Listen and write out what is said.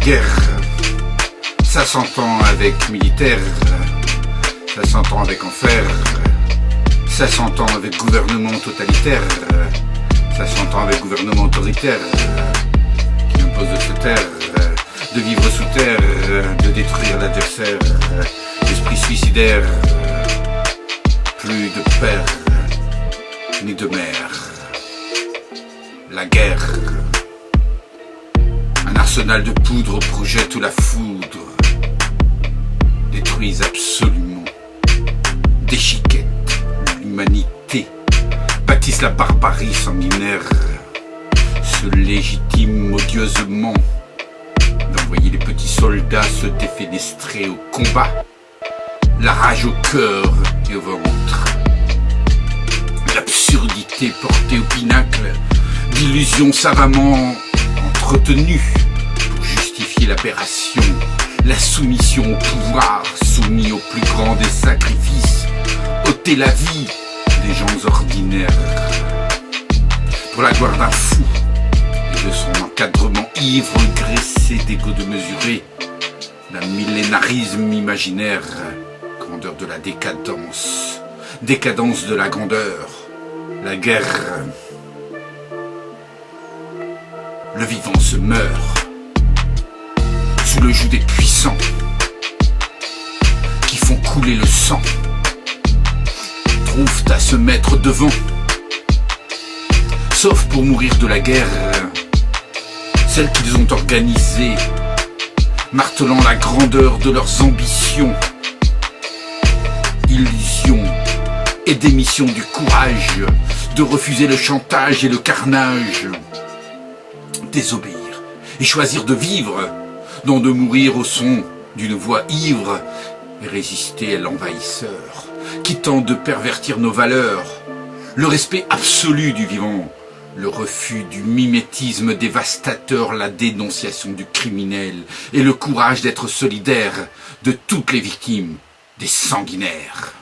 guerre, ça s'entend avec militaire, ça s'entend avec enfer, ça s'entend avec gouvernement totalitaire, ça s'entend avec gouvernement autoritaire, qui impose de se taire, de vivre sous terre, de détruire l'adversaire, l'esprit suicidaire, plus de père, ni de mère. La guerre, un arsenal de poudre projette où la foudre détruise absolument, déchiquette l'humanité, bâtisse la barbarie sanguinaire, se légitime odieusement d'envoyer les petits soldats se défenestrer au combat, la rage au cœur et au ventre, l'absurdité portée au pinacle, d'illusions savamment entretenues pour justifier l'aberration, la soumission au pouvoir soumis au plus grand des sacrifices, ôter la vie des gens ordinaires pour la gloire d'un fou et de son encadrement ivre graissé d'ego de mesurer, d'un millénarisme imaginaire, grandeur de la décadence, décadence de la grandeur, la guerre. Le vivant se meurt sous le joug des puissants qui font couler le sang, trouvent à se mettre devant, sauf pour mourir de la guerre, celle qu'ils ont organisée, martelant la grandeur de leurs ambitions, illusions et démission du courage de refuser le chantage et le carnage, désobéir et choisir de vivre, non de mourir au son d'une voix ivre et résister à l'envahisseur qui tente de pervertir nos valeurs, le respect absolu du vivant, le refus du mimétisme dévastateur, la dénonciation du criminel et le courage d'être solidaire de toutes les victimes des sanguinaires.